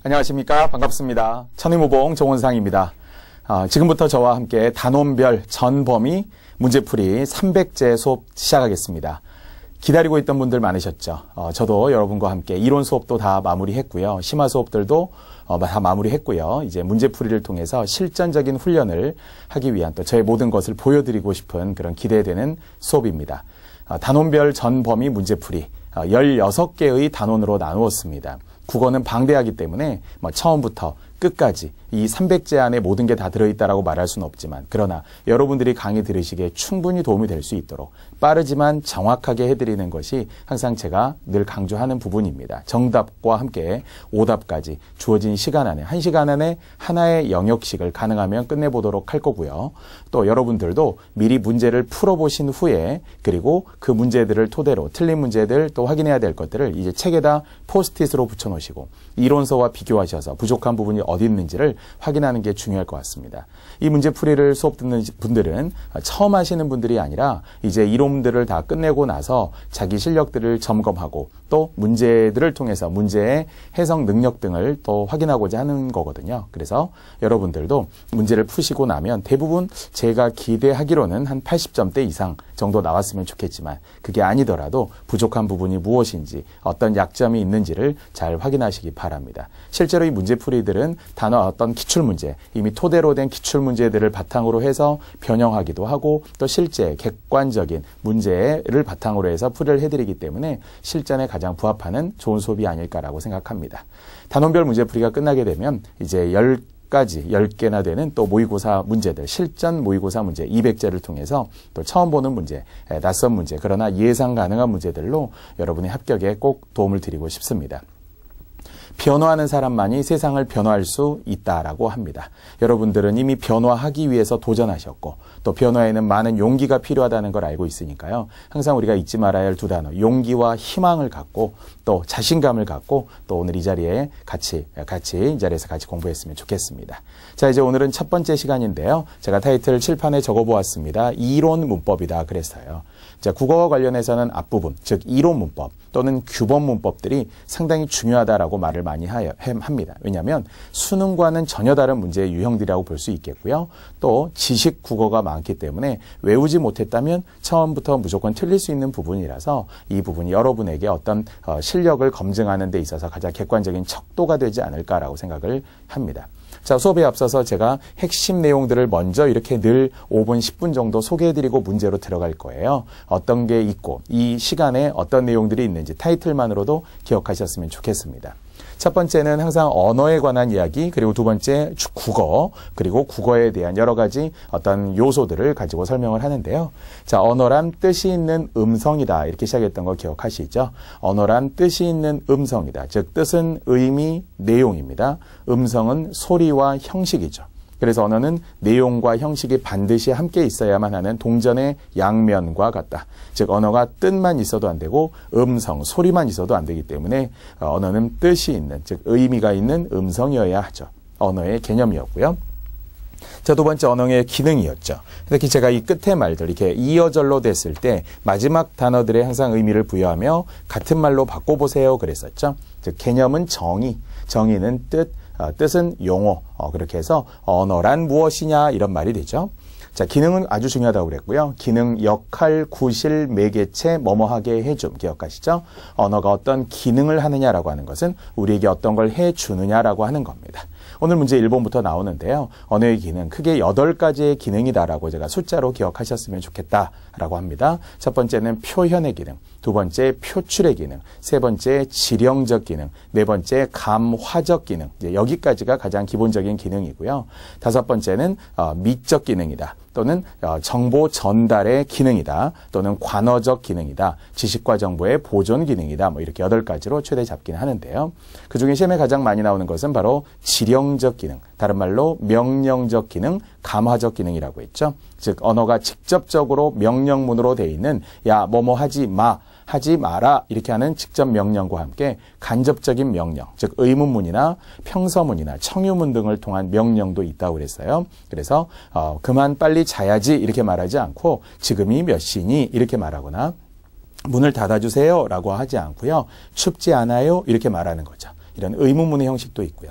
안녕하십니까. 반갑습니다. 천의무봉 정원상입니다. 지금부터 저와 함께 단원별 전범위 문제풀이 300제 수업 시작하겠습니다. 기다리고 있던 분들 많으셨죠. 저도 여러분과 함께 이론 수업도 다 마무리했고요. 심화 수업들도 다 마무리했고요. 이제 문제풀이를 통해서 실전적인 훈련을 하기 위한 또 저의 모든 것을 보여드리고 싶은 그런 기대되는 수업입니다. 단원별 전범위 문제풀이 16개의 단원으로 나누었습니다. 국어는 방대하기 때문에 처음부터 끝까지 이 300제 안에 모든 게 다 들어있다라고 말할 수는 없지만, 그러나 여러분들이 강의 들으시기에 충분히 도움이 될 수 있도록 빠르지만 정확하게 해드리는 것이 항상 제가 늘 강조하는 부분입니다. 정답과 함께 오답까지 주어진 시간 안에, 1시간 안에 하나의 영역식을 가능하면 끝내보도록 할 거고요. 또 여러분들도 미리 문제를 풀어보신 후에, 그리고 그 문제들을 토대로 틀린 문제들 또 확인해야 될 것들을 이제 책에다 포스트잇으로 붙여놓으시고 이론서와 비교하셔서 부족한 부분이 어디 있는지를 확인하는 게 중요할 것 같습니다. 이 문제풀이를 수업 듣는 분들은 처음 하시는 분들이 아니라 이제 이론들을 다 끝내고 나서 자기 실력들을 점검하고 또 문제들을 통해서 문제의 해석 능력 등을 또 확인하고자 하는 거거든요. 그래서 여러분들도 문제를 푸시고 나면 대부분 제가 기대하기로는 한 80점대 이상 정도 나왔으면 좋겠지만, 그게 아니더라도 부족한 부분이 무엇인지 어떤 약점이 있는지를 잘 확인하시기 바랍니다. 실제로 이 문제풀이들은 단어 어떤 기출문제, 이미 토대로 된 기출문제들을 바탕으로 해서 변형하기도 하고 또 실제 객관적인 문제를 바탕으로 해서 풀이를 해드리기 때문에 실전에 가장 부합하는 좋은 수업이 아닐까라고 생각합니다. 단원별 문제풀이가 끝나게 되면 이제 10개나 되는 또 모의고사 문제들, 실전 모의고사 문제 200제를 통해서 또 처음 보는 문제, 낯선 문제, 그러나 예상 가능한 문제들로 여러분의 합격에 꼭 도움을 드리고 싶습니다. 변화하는 사람만이 세상을 변화할 수 있다라고 합니다. 여러분들은 이미 변화하기 위해서 도전하셨고 또 변화에는 많은 용기가 필요하다는 걸 알고 있으니까요. 항상 우리가 잊지 말아야 할 두 단어, 용기와 희망을 갖고 또 자신감을 갖고 또 오늘 이 자리에 같이 이 자리에서 같이 공부했으면 좋겠습니다. 자, 이제 오늘은 첫 번째 시간인데요. 제가 타이틀을 칠판에 적어보았습니다. 이론 문법이다 그랬어요. 자, 국어와 관련해서는 앞부분, 즉 이론 문법 또는 규범 문법들이 상당히 중요하다라고 말을 많이 합니다. 왜냐하면 수능과는 전혀 다른 문제의 유형들이라고 볼 수 있겠고요. 또 지식 국어가 많기 때문에 외우지 못했다면 처음부터 무조건 틀릴 수 있는 부분이라서 이 부분이 여러분에게 어떤 실력을 검증하는 데 있어서 가장 객관적인 척도가 되지 않을까라고 생각을 합니다. 자, 수업에 앞서서 제가 핵심 내용들을 먼저 이렇게 늘 5분, 10분 정도 소개해드리고 문제로 들어갈 거예요. 어떤 게 있고 이 시간에 어떤 내용들이 있는지 타이틀만으로도 기억하셨으면 좋겠습니다. 첫 번째는 항상 언어에 관한 이야기, 그리고 두 번째 국어, 그리고 국어에 대한 여러 가지 어떤 요소들을 가지고 설명을 하는데요. 자, 언어란 뜻이 있는 음성이다. 이렇게 시작했던 거 기억하시죠? 언어란 뜻이 있는 음성이다. 즉, 뜻은 의미, 내용입니다. 음성은 소리와 형식이죠. 그래서 언어는 내용과 형식이 반드시 함께 있어야만 하는 동전의 양면과 같다. 즉, 언어가 뜻만 있어도 안 되고 음성, 소리만 있어도 안 되기 때문에 언어는 뜻이 있는, 즉 의미가 있는 음성이어야 하죠. 언어의 개념이었고요. 자, 두 번째 언어의 기능이었죠. 특히 제가 이 끝에 말들 이렇게 이어절로 됐을 때 마지막 단어들에 항상 의미를 부여하며 같은 말로 바꿔보세요 그랬었죠. 즉, 개념은 정의, 정의는 뜻, 뜻은 용어, 그렇게 해서 언어란 무엇이냐 이런 말이 되죠. 자, 기능은 아주 중요하다고 그랬고요. 기능, 역할, 구실, 매개체, 뭐뭐하게 해줌 기억하시죠? 언어가 어떤 기능을 하느냐라고 하는 것은 우리에게 어떤 걸 해주느냐라고 하는 겁니다. 오늘 문제 1번부터 나오는데요. 언어의 기능, 크게 8가지의 기능이다라고 제가 숫자로 기억하셨으면 좋겠다라고 합니다. 첫 번째는 표현의 기능, 두 번째 표출의 기능, 세 번째 지령적 기능, 네 번째 감화적 기능, 이제 여기까지가 가장 기본적인 기능이고요. 다섯 번째는 미적 기능이다. 또는 정보 전달의 기능이다. 또는 관어적 기능이다. 지식과 정보의 보존 기능이다. 뭐 이렇게 8가지로 최대 잡기는 하는데요. 그중에 시험에 가장 많이 나오는 것은 바로 지령적 기능, 다른 말로 명령적 기능, 감화적 기능이라고 했죠. 즉, 언어가 직접적으로 명령문으로 되어 있는 야, 뭐뭐 하지 마, 하지 마라 이렇게 하는 직접 명령과 함께 간접적인 명령, 즉 의문문이나 평서문이나 청유문 등을 통한 명령도 있다고 그랬어요. 그래서 그만 빨리 자야지 이렇게 말하지 않고 지금이 몇 시니 이렇게 말하거나 문을 닫아주세요 라고 하지 않고요. 춥지 않아요 이렇게 말하는 거죠. 이런 의문문의 형식도 있고요.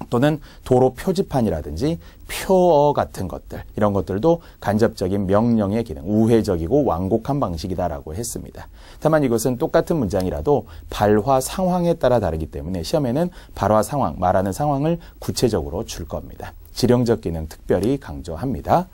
또는 도로 표지판이라든지 표어 같은 것들, 이런 것들도 간접적인 명령의 기능, 우회적이고 완곡한 방식이다라고 했습니다. 다만 이것은 똑같은 문장이라도 발화 상황에 따라 다르기 때문에 시험에는 발화 상황, 말하는 상황을 구체적으로 줄 겁니다. 지령적 기능 특별히 강조합니다.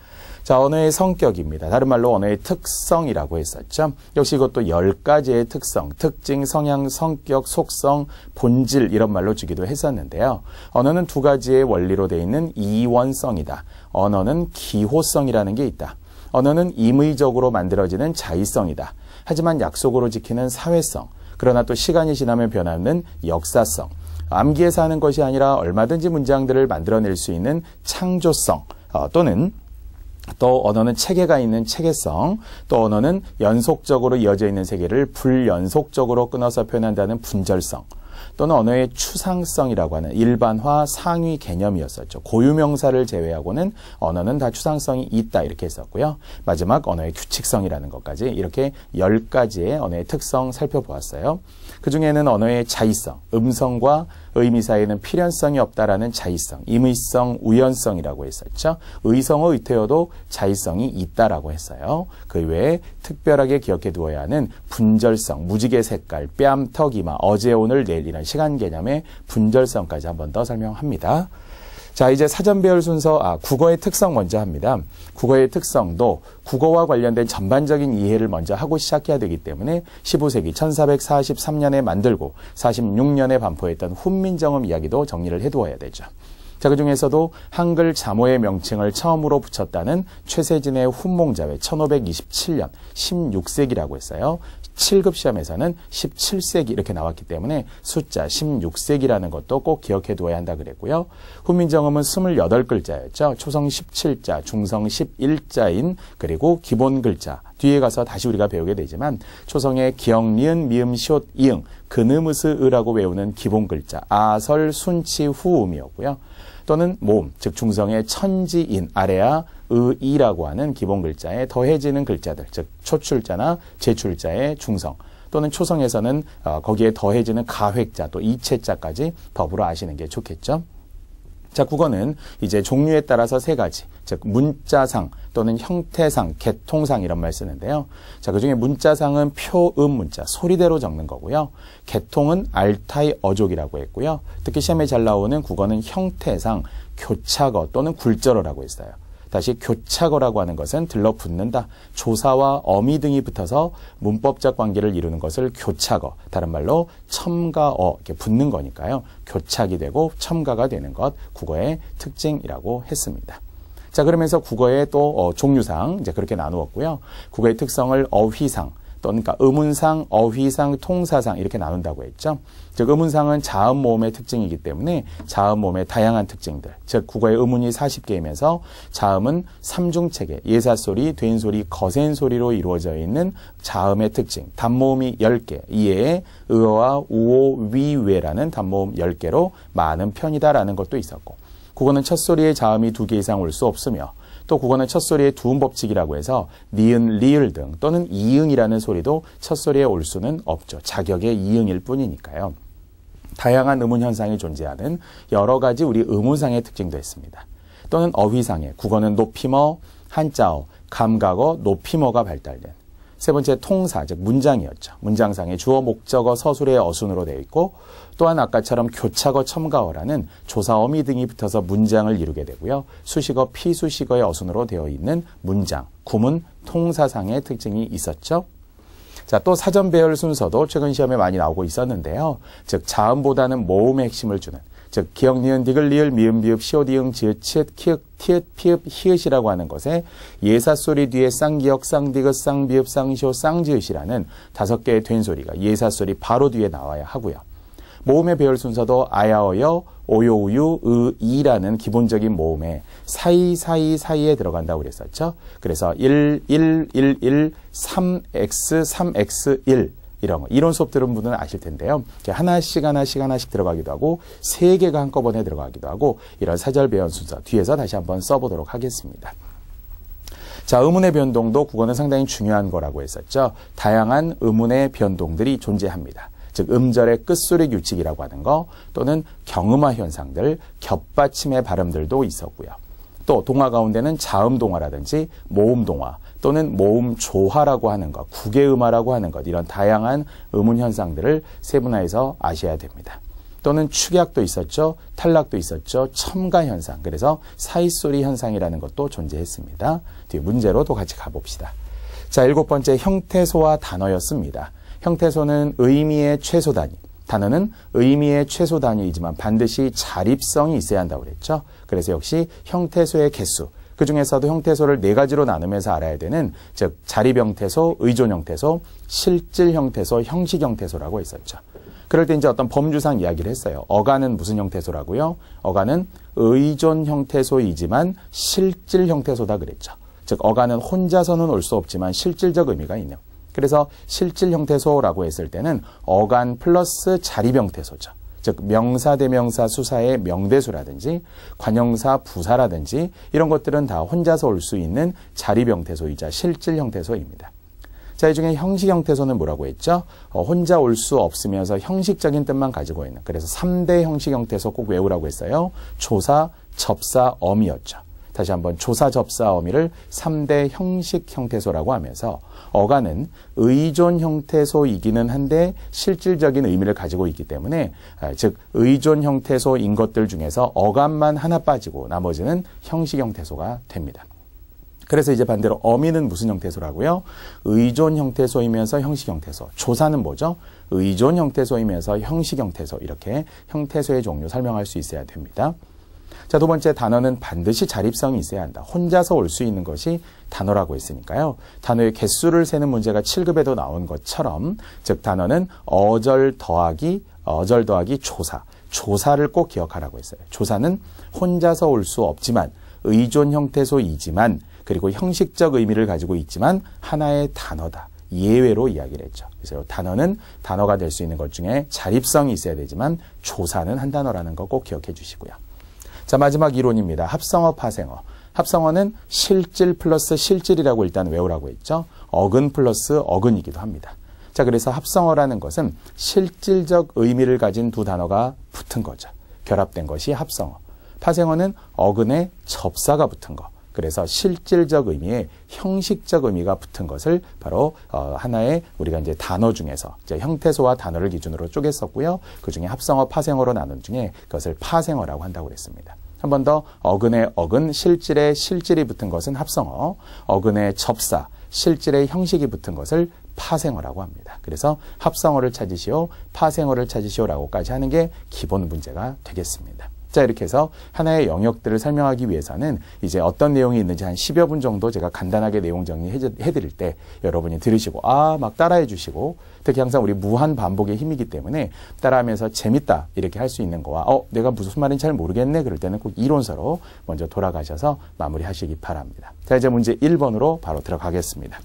자, 언어의 성격입니다. 다른 말로 언어의 특성이라고 했었죠. 역시 이것도 10가지의 특성, 특징, 성향, 성격, 속성, 본질 이런 말로 주기도 했었는데요. 언어는 두 가지의 원리로 되어 있는 이원성이다. 언어는 기호성이라는 게 있다. 언어는 임의적으로 만들어지는 자의성이다. 하지만 약속으로 지키는 사회성, 그러나 또 시간이 지나면 변하는 역사성, 암기해서 하는 것이 아니라 얼마든지 문장들을 만들어낼 수 있는 창조성, 또는 또 언어는 체계가 있는 체계성, 또 언어는 연속적으로 이어져 있는 세계를 불연속적으로 끊어서 표현한다는 분절성, 또는 언어의 추상성이라고 하는 일반화 상위 개념이었었죠. 고유명사를 제외하고는 언어는 다 추상성이 있다 이렇게 했었고요. 마지막 언어의 규칙성이라는 것까지 이렇게 10가지의 언어의 특성 살펴보았어요. 그중에는 언어의 자의성, 음성과 의미 사이에는 필연성이 없다라는 자의성, 임의성, 우연성이라고 했었죠. 의성어 의태어도 자의성이 있다라고 했어요. 그 외에 특별하게 기억해 두어야 하는 분절성, 무지개 색깔, 뺨, 턱, 이마, 어제, 오늘, 내일 이런 시간 개념의 분절성까지 한 번 더 설명합니다. 자, 이제 사전 배열 순서, 국어의 특성 먼저 합니다. 국어의 특성도 국어와 관련된 전반적인 이해를 먼저 하고 시작해야 되기 때문에 15세기 1443년에 만들고 46년에 반포했던 훈민정음 이야기도 정리를 해두어야 되죠. 자, 그 중에서도 한글 자모의 명칭을 처음으로 붙였다는 최세진의 훈몽자회 1527년 16세기라고 했어요. 7급 시험에서는 17세기 이렇게 나왔기 때문에 숫자 16세기라는 것도 꼭 기억해 두어야 한다 그랬고요. 훈민정음은 28글자였죠. 초성 17자, 중성 11자인 그리고 기본 글자. 뒤에 가서 다시 우리가 배우게 되지만 초성의 기역, 니은, 미음, 시옷, 이응, 근음으스으라고 외우는 기본 글자. 아설, 순치, 후음이었고요. 또는 모음, 즉 중성의 천지인, 아래아, 의이라고 하는 기본 글자에 더해지는 글자들, 즉 초출자나 제출자의 중성, 또는 초성에서는 거기에 더해지는 가획자, 또 이체자까지 더불어 아시는 게 좋겠죠. 자, 국어는 이제 종류에 따라서 세 가지, 즉 문자상 또는 형태상, 개통상 이런 말 쓰는데요. 자, 그중에 문자상은 표음 문자, 소리대로 적는 거고요. 개통은 알타이 어족이라고 했고요. 특히 시험에 잘 나오는 국어는 형태상, 교차거 또는 굴절어라고 했어요. 다시 교차거라고 하는 것은 들러붙는다. 조사와 어미 등이 붙어서 문법적 관계를 이루는 것을 교차거. 다른 말로 첨가어 이렇게 붙는 거니까요. 교착이 되고 첨가가 되는 것 국어의 특징이라고 했습니다. 자, 그러면서 국어의 또 종류상 이제 그렇게 나누었고요. 국어의 특성을 어휘상 또는 그러니까 음운상, 어휘상, 통사상 이렇게 나눈다고 했죠. 즉 음운상은 자음 모음의 특징이기 때문에 자음 모음의 다양한 특징들, 즉 국어의 음운이 40개이면서 자음은 삼중체계, 예사소리, 된소리, 거센소리로 이루어져 있는 자음의 특징, 단모음이 10개, 이에 의어와 우오, 위, 외라는 단모음 10개로 많은 편이다라는 것도 있었고, 국어는 첫소리의 자음이 2개 이상 올 수 없으며 또 국어는 첫소리의 두음 법칙이라고 해서 니은, 리을 등 또는 이응이라는 소리도 첫소리에 올 수는 없죠. 자격의 이응일 뿐이니까요. 다양한 음운 현상이 존재하는 여러 가지 우리 음운상의 특징도 있습니다. 또는 어휘상의 국어는 높임어, 한자어, 감각어, 높임어가 발달된 세 번째 통사, 즉 문장이었죠. 문장상의 주어, 목적어, 서술의 어순으로 되어 있고 또한 아까처럼 교차어, 첨가어라는 조사, 어미 등이 붙어서 문장을 이루게 되고요. 수식어, 피수식어의 어순으로 되어 있는 문장, 구문, 통사상의 특징이 있었죠. 자, 또 사전 배열 순서도 최근 시험에 많이 나오고 있었는데요. 즉 자음보다는 모음의 핵심을 주는, 즉 기역, 니은, 디귿, 리을, 미음, 비읍, 시옷, 이응, 지읒, 치읓, 키읔, 티읕, 피읕, 히읗이라고 하는 것에 예사소리 뒤에 쌍기역, 쌍디귿, 쌍비읍, 쌍시옷, 쌍지읒이라는 5개의 된소리가 예사소리 바로 뒤에 나와야 하고요. 모음의 배열 순서도 아야어여, 오요우유, 의이라는 기본적인 모음에 사이에 들어간다고 그랬었죠. 그래서 1, 1, 1, 1, 3x, 3x, 1 이런 거. 이론 수업 들은 분들은 아실 텐데요. 하나씩 들어가기도 하고 3개가 한꺼번에 들어가기도 하고 이런 사절 배열 순서 뒤에서 다시 한번 써보도록 하겠습니다. 자, 음운의 변동도 국어는 상당히 중요한 거라고 했었죠. 다양한 음운의 변동들이 존재합니다. 즉 음절의 끝소리 규칙이라고 하는 거, 또는 경음화 현상들, 겹받침의 발음들도 있었고요. 또 동화 가운데는 자음동화라든지 모음동화, 또는 모음조화라고 하는 것, 국외음화라고 하는 것, 이런 다양한 음운 현상들을 세분화해서 아셔야 됩니다. 또는 축약도 있었죠. 탈락도 있었죠. 첨가 현상. 그래서 사이소리 현상이라는 것도 존재했습니다. 뒤에 문제로 또 같이 가봅시다. 자, 7번째 형태소와 단어였습니다. 형태소는 의미의 최소 단위. 단어는 의미의 최소 단위이지만 반드시 자립성이 있어야 한다고 그랬죠. 그래서 역시 형태소의 개수. 그 중에서도 형태소를 4가지로 나누면서 알아야 되는, 즉 자립형태소, 의존형태소, 실질형태소, 형식형태소라고 했었죠. 그럴 때 이제 어떤 범주상 이야기를 했어요. 어간은 무슨 형태소라고요? 어간은 의존 형태소이지만 실질 형태소다 그랬죠. 즉 어간은 혼자서는 올 수 없지만 실질적 의미가 있네요. 그래서 실질 형태소라고 했을 때는 어간 플러스 자립 형태소죠. 즉 명사, 대명사, 수사의 명대수라든지 관형사, 부사라든지 이런 것들은 다 혼자서 올 수 있는 자립 형태소이자 실질 형태소입니다. 자, 이 중에 형식 형태소는 뭐라고 했죠? 혼자 올 수 없으면서 형식적인 뜻만 가지고 있는, 그래서 3대 형식 형태소 꼭 외우라고 했어요. 조사, 접사, 어미였죠. 다시 한번 조사, 접사, 어미를 3대 형식 형태소라고 하면서 어간은 의존 형태소이기는 한데 실질적인 의미를 가지고 있기 때문에, 즉 의존 형태소인 것들 중에서 어간만 하나 빠지고 나머지는 형식 형태소가 됩니다. 그래서 이제 반대로 어미는 무슨 형태소라고요? 의존 형태소이면서 형식 형태소. 조사는 뭐죠? 의존 형태소이면서 형식 형태소. 이렇게 형태소의 종류 설명할 수 있어야 됩니다. 자, 2번째 단어는 반드시 자립성이 있어야 한다. 혼자서 올 수 있는 것이 단어라고 했으니까요. 단어의 개수를 세는 문제가 7급에도 나온 것처럼, 즉 단어는 어절 더하기 조사. 조사를 꼭 기억하라고 했어요. 조사는 혼자서 올 수 없지만 의존 형태소이지만, 그리고 형식적 의미를 가지고 있지만 하나의 단어다. 예외로 이야기를 했죠. 그래서 단어는 단어가 될 수 있는 것 중에 자립성이 있어야 되지만 조사는 한 단어라는 거 꼭 기억해 주시고요. 자, 마지막 이론입니다. 합성어, 파생어. 합성어는 실질 플러스 실질이라고 일단 외우라고 했죠. 어근 플러스 어근이기도 합니다. 자, 그래서 합성어라는 것은 실질적 의미를 가진 두 단어가 붙은 거죠. 결합된 것이 합성어. 파생어는 어근에 접사가 붙은 거. 그래서 실질적 의미에 형식적 의미가 붙은 것을 바로 하나의 우리가 이제 단어 중에서 이제 형태소와 단어를 기준으로 쪼갰었고요. 그 중에 합성어, 파생어로 나눈 중에 그것을 파생어라고 한다고 그랬습니다. 한 번 더, 어근에 어근, 실질에 실질이 붙은 것은 합성어, 어근에 접사, 실질에 형식이 붙은 것을 파생어라고 합니다. 그래서 합성어를 찾으시오, 파생어를 찾으시오라고까지 하는 게 기본 문제가 되겠습니다. 자, 이렇게 해서 하나의 영역들을 설명하기 위해서는 이제 어떤 내용이 있는지 한 10여 분 정도 제가 간단하게 내용 정리해드릴 때 여러분이 들으시고 막 따라해 주시고, 특히 항상 우리 무한 반복의 힘이기 때문에 따라하면서 재밌다 이렇게 할 수 있는 거와 내가 무슨 말인지 잘 모르겠네 그럴 때는 꼭 이론서로 먼저 돌아가셔서 마무리하시기 바랍니다. 자, 이제 문제 1번으로 바로 들어가겠습니다.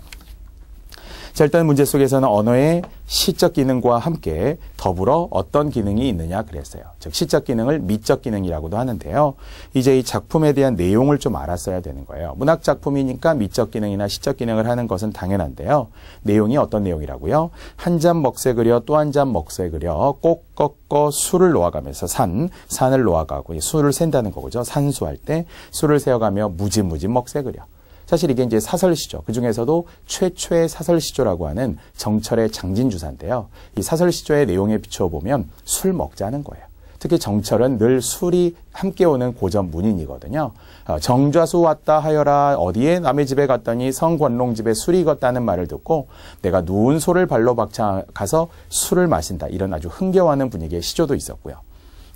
자, 일단 문제 속에서는 언어의 시적 기능과 함께 더불어 어떤 기능이 있느냐 그랬어요. 즉 시적 기능을 미적 기능이라고도 하는데요. 이제 이 작품에 대한 내용을 좀 알았어야 되는 거예요. 문학 작품이니까 미적 기능이나 시적 기능을 하는 것은 당연한데요. 내용이 어떤 내용이라고요? 한 잔 먹새 그려 또 한 잔 먹새 그려 꼭 꺾어 수를 놓아가면서 산을 놓아가고 수를 센다는 거죠. 산수할 때 수를 세어가며 무지무지 먹새 그려. 사실 이게 이제 사설시조, 그 중에서도 최초의 사설시조라고 하는 정철의 장진주사인데요. 이 사설시조의 내용에 비추어 보면 술 먹자는 거예요. 특히 정철은 늘 술이 함께 오는 고전 문인이거든요. 정좌수 왔다 하여라, 어디에 남의 집에 갔더니 성권롱 집에 술이 익었다는 말을 듣고 내가 누운 소를 발로 박차 가서 술을 마신다. 이런 아주 흥겨워하는 분위기의 시조도 있었고요.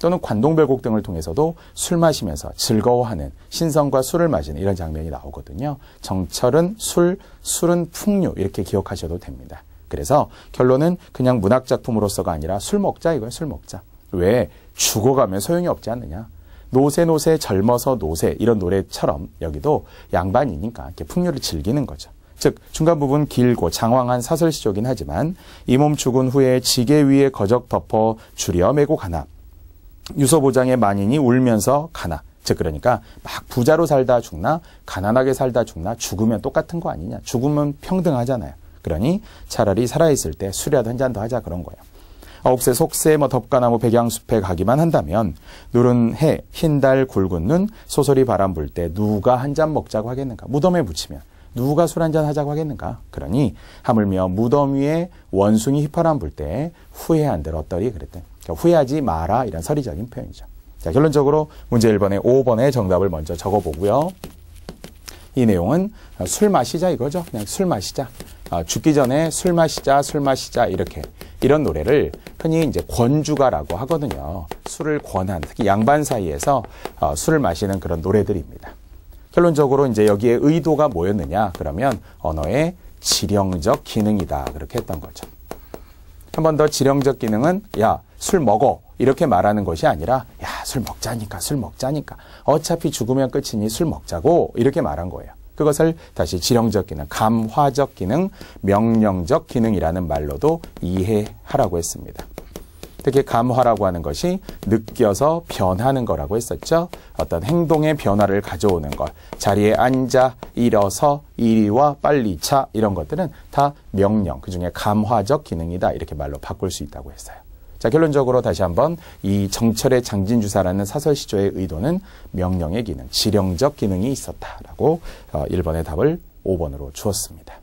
또는 관동별곡 등을 통해서도 술 마시면서 즐거워하는 신성과 술을 마시는 이런 장면이 나오거든요. 정철은 술은 풍류 이렇게 기억하셔도 됩니다. 그래서 결론은 그냥 문학작품으로서가 아니라 술 먹자 이거예요. 술 먹자. 왜? 죽어가면 소용이 없지 않느냐. 노새 노새 젊어서 노새 이런 노래처럼 여기도 양반이니까 이렇게 풍류를 즐기는 거죠. 즉 중간 부분 길고 장황한 사설시조긴 하지만 이 몸 죽은 후에 지게 위에 거적 덮어 줄여 메고 가나. 유서보장의 만인이 울면서 가나. 즉 그러니까 막 부자로 살다 죽나 가난하게 살다 죽나 죽으면 똑같은 거 아니냐. 죽으면 평등하잖아요. 그러니 차라리 살아있을 때 술이라도 한 잔 더 하자 그런 거예요. 아홉새 속새 덮가나무 백양숲에 가기만 한다면 누른 해 흰달 굵은 눈 소소리 바람 불 때 누가 한 잔 먹자고 하겠는가. 무덤에 묻히면 누가 술 한잔 하자고 하겠는가. 그러니 하물며 무덤 위에 원숭이 휘파람 불 때 후회한들 어떠리 그랬던. 그러니까 후회하지 마라 이런 서리적인 표현이죠. 자, 결론적으로 문제 1번에 5번의 정답을 먼저 적어보고요. 이 내용은 술 마시자 이거죠. 그냥 술 마시자. 죽기 전에 술 마시자 이렇게 이런 노래를 흔히 이제 권주가라고 하거든요. 술을 권한 특히 양반 사이에서 술을 마시는 그런 노래들입니다. 결론적으로 이제 여기에 의도가 뭐였느냐? 그러면 언어의 지령적 기능이다 그렇게 했던 거죠. 한 번 더 지령적 기능은 야, 술 먹어 이렇게 말하는 것이 아니라 야, 술 먹자니까 어차피 죽으면 끝이니 술 먹자고 이렇게 말한 거예요. 그것을 다시 지령적 기능, 감화적 기능, 명령적 기능이라는 말로도 이해하라고 했습니다. 특히 감화라고 하는 것이 느껴서 변하는 거라고 했었죠. 어떤 행동의 변화를 가져오는 것, 자리에 앉아, 일어서, 이리와, 빨리 차 이런 것들은 다 명령, 그중에 감화적 기능이다 이렇게 말로 바꿀 수 있다고 했어요. 자, 결론적으로 다시 한번 이 정철의 장진주사라는 사설시조의 의도는 명령의 기능, 지령적 기능이 있었다라고 1번의 답을 5번으로 주었습니다.